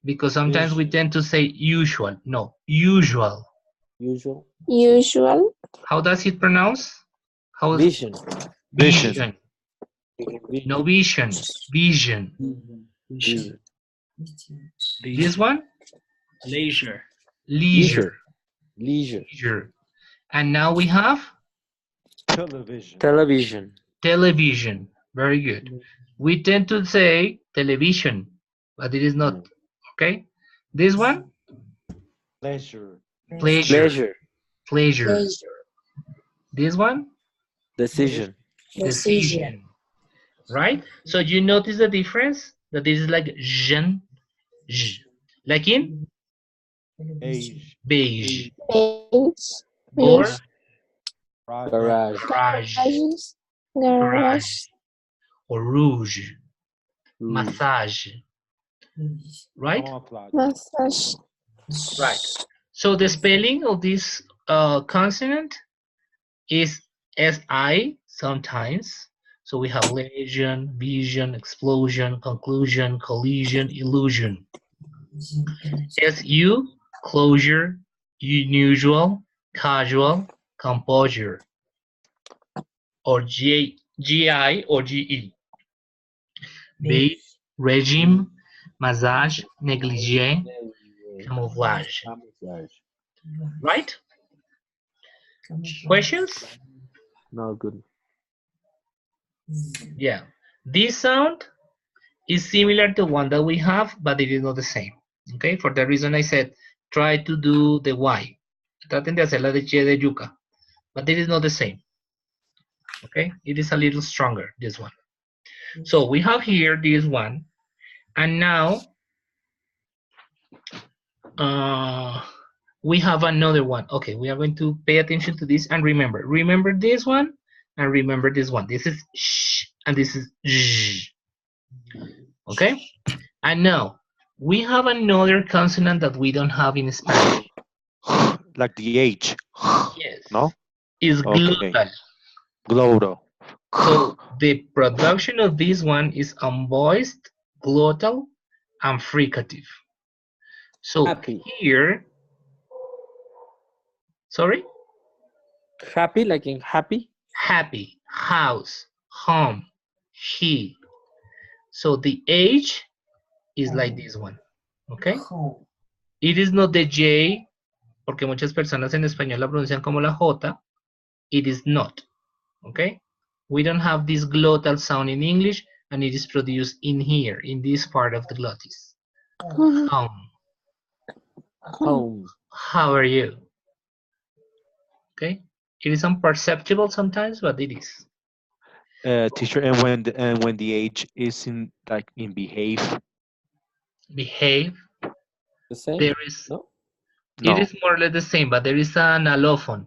[SPEAKER 1] Because sometimes we tend to say usual, no, usual.
[SPEAKER 8] Usual.
[SPEAKER 10] Usual.
[SPEAKER 1] How does it pronounce? How is
[SPEAKER 8] Vision.
[SPEAKER 1] vision?
[SPEAKER 8] Vision.
[SPEAKER 1] No, vision, vision.
[SPEAKER 8] Vision.
[SPEAKER 1] This one?
[SPEAKER 5] Leisure.
[SPEAKER 1] Leisure,
[SPEAKER 8] Leisure.
[SPEAKER 1] leisure. And now we have
[SPEAKER 3] Television.
[SPEAKER 8] Television.
[SPEAKER 1] television. Very good. We tend to say television, but it is not, okay? This one?
[SPEAKER 3] Pleasure.
[SPEAKER 1] Pleasure,
[SPEAKER 8] Pleasure.
[SPEAKER 1] pleasure. This one?
[SPEAKER 8] Decision.
[SPEAKER 1] Decision, right? So you notice the difference? That this is like jean, j. Like in
[SPEAKER 3] Age.
[SPEAKER 1] beige
[SPEAKER 10] Beige.
[SPEAKER 1] or
[SPEAKER 8] Garage.
[SPEAKER 1] garage,
[SPEAKER 10] Garages.
[SPEAKER 1] garage
[SPEAKER 10] Garage.
[SPEAKER 1] or rouge,
[SPEAKER 8] Rouge.
[SPEAKER 1] massage, right?
[SPEAKER 10] Massage.
[SPEAKER 1] Right. So the spelling of this consonant is SI sometimes. So we have lesion, vision, explosion, conclusion, collision, illusion. SU, closure, unusual, casual, composure. Or GI or GE. Beige, regime, massage, negligee, camouflage. Right? Questions?
[SPEAKER 8] No good.
[SPEAKER 1] Yeah. This sound is similar to one that we have, but it is not the same. Okay, for the reason I said, try to do the Y. Traten de hacer la de Y de yuca, but it is not the same. Okay, it is a little stronger, this one. So we have here this one, and now we have another one. Okay, we are going to pay attention to this and remember this one and remember this one. This is sh and this is zh. Okay, and now we have another consonant that we don't have in Spanish.
[SPEAKER 3] Like the H.
[SPEAKER 1] Yes.
[SPEAKER 3] No?
[SPEAKER 1] Is
[SPEAKER 3] Okay.
[SPEAKER 1] glottal.
[SPEAKER 3] Glottal.
[SPEAKER 1] So the production of this one is unvoiced, glottal, and fricative. So
[SPEAKER 8] Happy.
[SPEAKER 1] here, sorry?
[SPEAKER 8] Happy, like in happy?
[SPEAKER 1] Happy, house, home, he. So the H is like this one, okay? It is not the J, porque muchas personas en español la pronuncian como la J. It is not, okay? We don't have this glottal sound in English, and it is produced in here, in this part of the glottis. Home.
[SPEAKER 8] Home.
[SPEAKER 1] How are you? Okay, it is imperceptible sometimes, but it is.
[SPEAKER 3] Teacher, and when the H is in like in behave.
[SPEAKER 1] Behave.
[SPEAKER 8] The same?
[SPEAKER 1] There is.
[SPEAKER 8] No?
[SPEAKER 1] It
[SPEAKER 3] No.
[SPEAKER 1] is more or less the same, but there is an allophone.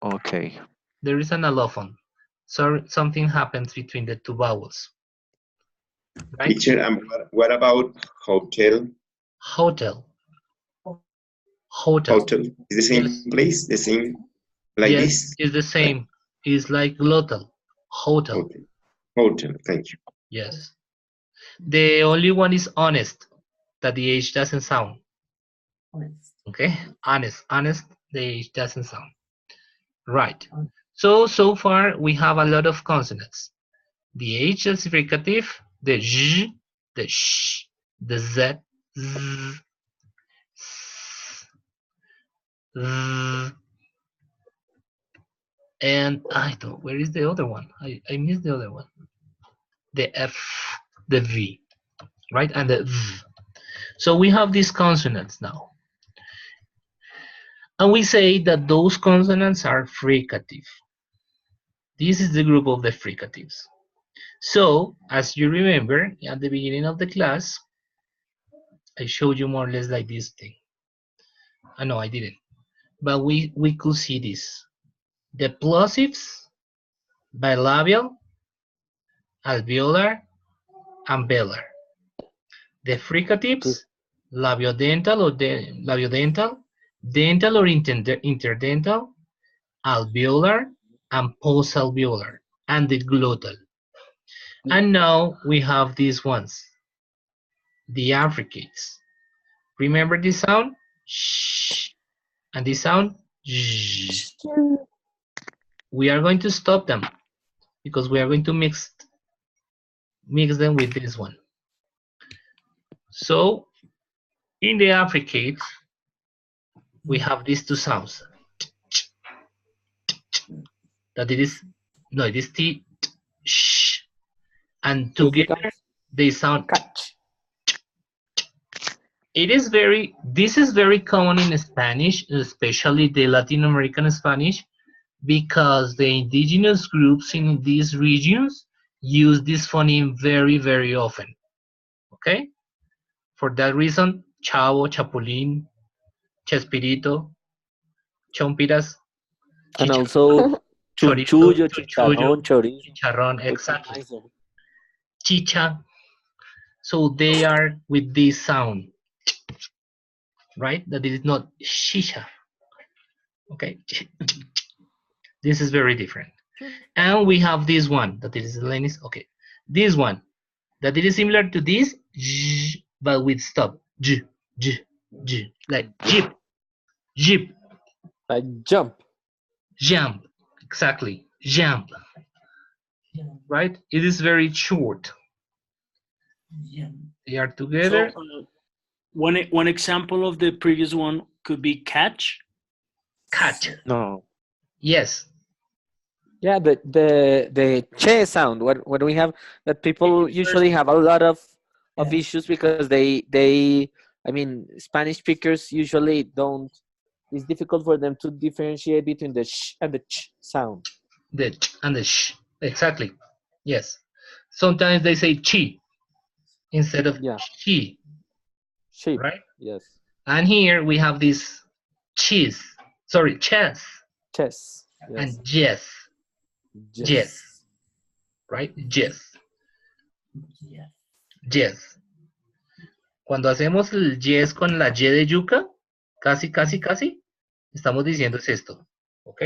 [SPEAKER 3] Okay.
[SPEAKER 1] There is an allophone. So something happens between the two vowels. Right?
[SPEAKER 4] Teacher, and what about hotel?
[SPEAKER 1] Hotel. Hotel.
[SPEAKER 4] Hotel is the same
[SPEAKER 1] Yes.
[SPEAKER 4] place, the same like
[SPEAKER 1] Yes,
[SPEAKER 4] this.
[SPEAKER 1] it's the same. It's like glottal. Hotel.
[SPEAKER 4] Hotel. Hotel. Thank you.
[SPEAKER 1] Yes. The only one is honest, that the H doesn't sound. Okay, honest, the H doesn't sound. Right. So far we have a lot of consonants. The H is fricative, the J, the Sh, the Z, Z, S, and I don't. Where is the other one? I missed the other one. The F, the V, right, and the V. So we have these consonants now, and we say that those consonants are fricative. This is the group of the fricatives. So, as you remember, at the beginning of the class, I showed you more or less like this thing. No, I didn't. But we could see this. The plosives, bilabial, alveolar, and velar. The fricatives, labiodental or labiodental, dental or interdental, alveolar, and postalveolar, and the glottal. And now we have these ones, the affricates. Remember this sound? Shh. And this sound? Zh. We are going to stop them because we are going to mix them with this one. So in the affricates, we have these two sounds. That it is, no, it is T, sh, and together they sound catch. This is very common in Spanish, especially the Latin American Spanish, because the indigenous groups in these regions use this phoneme very, very often. Okay? For that reason, chavo, chapulín, chespirito, chompiras,
[SPEAKER 8] and also chunchullo, chicharrón, chorizo.
[SPEAKER 1] Chicharrón, exactly. Chicha. So they are with this sound, right? That is not shisha. Okay? This is very different. And we have this one, that is Lenis. Okay. This one, that it is similar to this, but with stop. Like jeep. Jeep.
[SPEAKER 8] Like jump.
[SPEAKER 1] Jump. Exactly. Jump. Right? It is very short. They are together.
[SPEAKER 5] So, one example of the previous one could be catch.
[SPEAKER 1] Catch.
[SPEAKER 3] No.
[SPEAKER 1] Yes.
[SPEAKER 8] Yeah, the che sound. What we have that people usually have a lot of issues because they I mean Spanish speakers usually don't. It's difficult for them to differentiate between the sh and the ch sound.
[SPEAKER 1] The ch and the sh. Exactly. Yes. Sometimes they say chi instead of chi.
[SPEAKER 8] Sheep.
[SPEAKER 1] Right?
[SPEAKER 8] Yes.
[SPEAKER 1] And here we have this cheese. Sorry, chess.
[SPEAKER 8] Chess. Yes.
[SPEAKER 1] And yes. Yes. Right? Yes. Yes. Cuando hacemos el yes con la y de yuca, casi, estamos diciendo es esto. ¿Ok?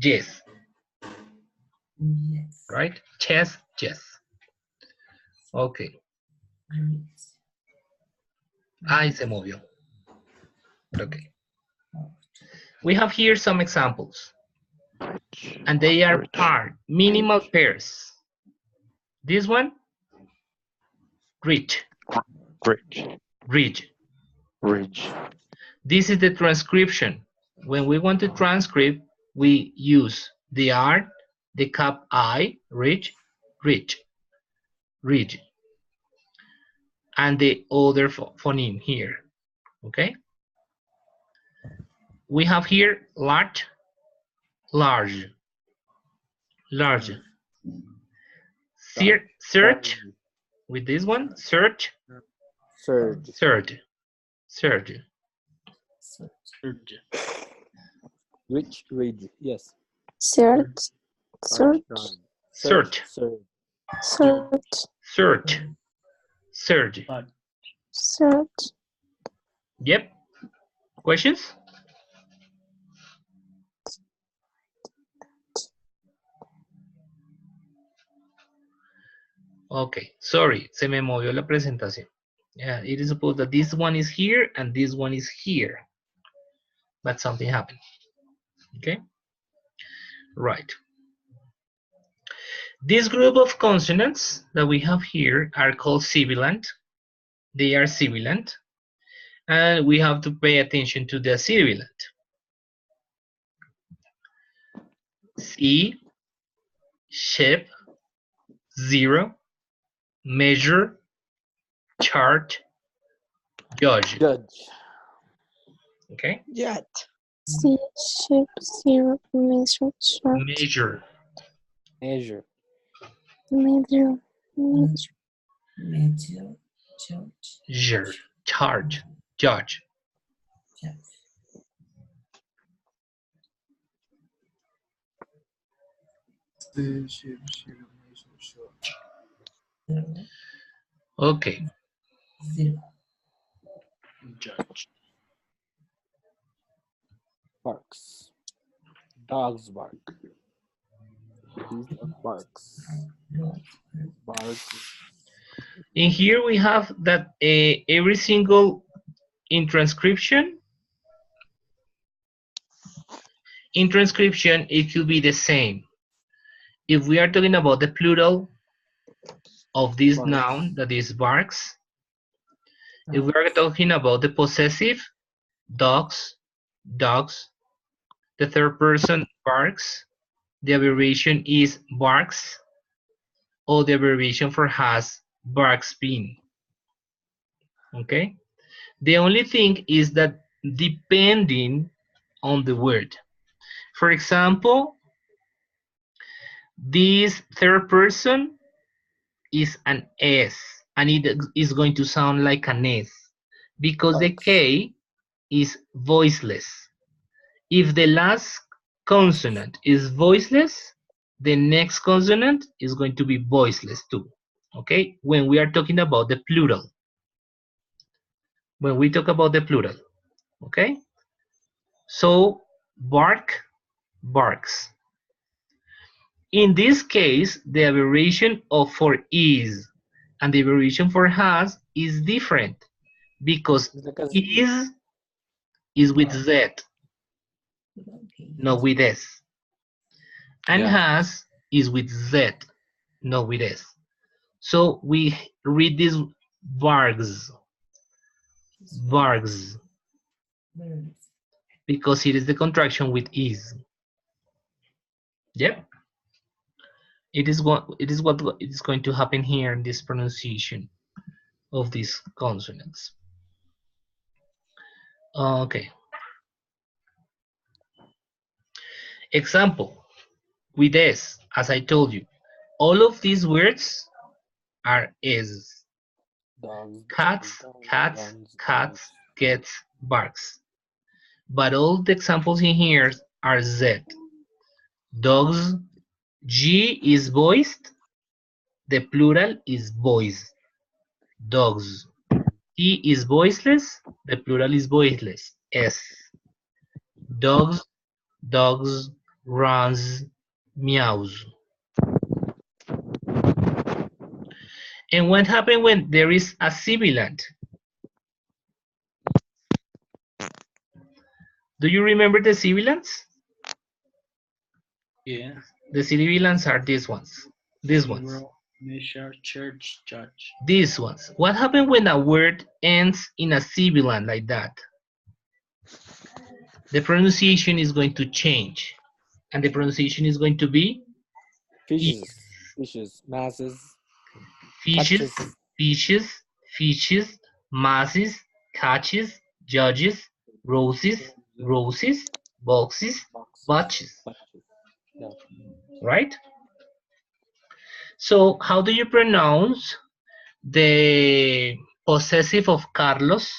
[SPEAKER 1] Yes. Right? Chess, yes. Ok. Ahí se movió. Okay. We have here some examples. And they are minimal pairs. This one, rich. This is the transcription. When we want to transcribe, we use the R, the cap I, rich, and the other phoneme here. Okay? We have here large. Search with this one, search.
[SPEAKER 8] Which read? Yes.
[SPEAKER 10] Search.
[SPEAKER 1] Yep. Questions? Okay, sorry, se me movió la presentación. Yeah, it is supposed that this one is here and this one is here. But something happened. Okay? Right. This group of consonants that we have here are called sibilant. They are sibilant. And we have to pay attention to the sibilant. E, ship, zero, measure, chart, judge. Okay?
[SPEAKER 10] Jet. C, ship, zero, measure, short,
[SPEAKER 1] Measure.
[SPEAKER 8] Measure.
[SPEAKER 10] measure,
[SPEAKER 1] Charge, judge. Okay.
[SPEAKER 5] Judge.
[SPEAKER 8] Barks. Dogs bark. These dog barks. Barks.
[SPEAKER 1] In here we have that every single in transcription, it could be the same. If we are talking about the plural of this
[SPEAKER 8] Barks.
[SPEAKER 1] noun, that is barks, if we are talking about the possessive, dogs, dogs, the third person barks, the abbreviation is barks, or the abbreviation for has, barks been. Okay? The only thing is that depending on the word. For example, this third person is an S, and it is going to sound like an S because the K is voiceless. If the last consonant is voiceless, the next consonant is going to be voiceless too. Okay? When we are talking about the plural. When we talk about the plural. Okay? So, bark, barks. In this case, the abbreviation of for is and the abbreviation for has is different because is with Z, not with S. And has is with Z, not with S. So we read this bargs, bargs, because it is the contraction with is. Yep. It is what is going to happen here in this pronunciation of these consonants. Okay. Example with S, as I told you, all of these words are is.
[SPEAKER 8] Dogs,
[SPEAKER 1] Cats,
[SPEAKER 8] dogs,
[SPEAKER 1] cats,
[SPEAKER 8] dogs,
[SPEAKER 1] cats,
[SPEAKER 8] dogs.
[SPEAKER 1] gets, barks. But all the examples in here are Z. Dogs, G is voiced, the plural is boys. Dogs. T is voiceless, the plural is voiceless. S. Dogs, dogs, runs, meows. And what happens when there is a sibilant? Do you remember the sibilants?
[SPEAKER 5] Yeah.
[SPEAKER 1] The sibilants are these ones. These ones.
[SPEAKER 5] Zero, measure, church, judge.
[SPEAKER 1] These ones. What happens when a word ends in a sibilant like that? The pronunciation is going to change. And the pronunciation is going to be
[SPEAKER 8] Fishes, fishes, masses,
[SPEAKER 1] fishes,
[SPEAKER 8] catches.
[SPEAKER 1] fishes, fishes, masses, catches, judges, roses, roses, boxes, batches.
[SPEAKER 8] Yeah.
[SPEAKER 1] Right? So how do you pronounce the possessive of Carlos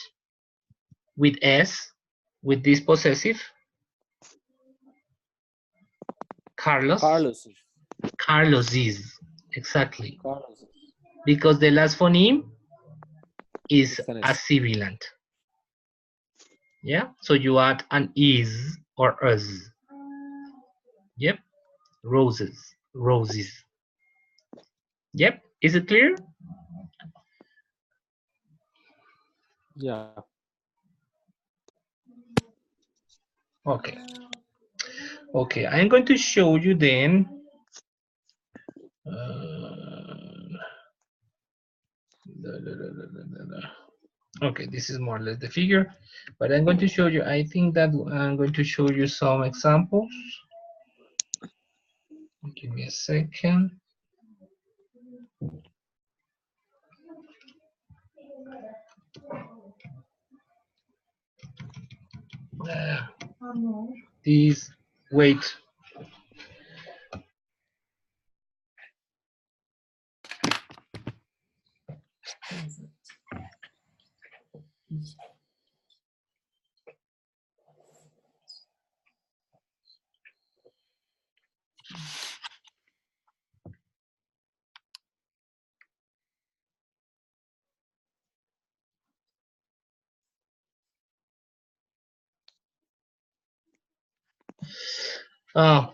[SPEAKER 1] with S, with this possessive? Carlos.
[SPEAKER 8] Carlos.
[SPEAKER 1] Carlos is, exactly.
[SPEAKER 8] Carlos.
[SPEAKER 1] Because the last phoneme is
[SPEAKER 8] It's an
[SPEAKER 1] a
[SPEAKER 8] S.
[SPEAKER 1] sibilant. Yeah, so you add an is or us. Yep, roses, roses. Yep, is it clear?
[SPEAKER 8] Yeah.
[SPEAKER 1] Okay. Okay, I'm going to show you then. Okay, this is more or less the figure, but I'm going to show you, I think that I'm going to show you some examples. Give me a second. Please wait.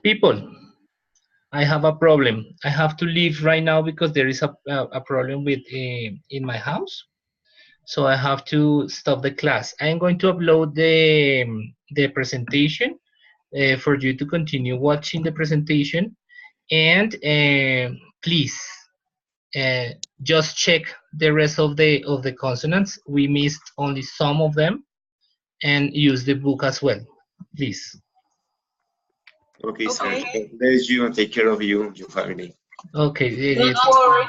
[SPEAKER 1] People, I have a problem. I have to leave right now because there is a problem with in my house. So I have to stop the class. I'm going to upload the presentation for you to continue watching the presentation. And please just check the rest of the consonants. We missed only some of them, and use the book as well, please.
[SPEAKER 4] Okay, sir. God bless you and take care of you, your family.
[SPEAKER 1] Okay.
[SPEAKER 6] Don't worry.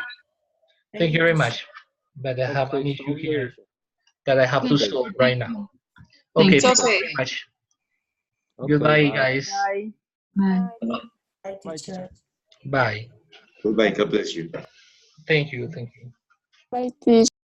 [SPEAKER 1] Thank you very much. But I have an issue here that I have to solve right now. Okay,
[SPEAKER 6] It's
[SPEAKER 1] thank you
[SPEAKER 6] okay.
[SPEAKER 1] very much.
[SPEAKER 8] Okay,
[SPEAKER 1] Goodbye,
[SPEAKER 8] bye.
[SPEAKER 1] guys.
[SPEAKER 7] Bye.
[SPEAKER 6] Bye.
[SPEAKER 8] Bye, teacher.
[SPEAKER 1] Bye.
[SPEAKER 4] Goodbye. God bless you.
[SPEAKER 1] Thank you. Thank you.
[SPEAKER 10] Bye, teacher.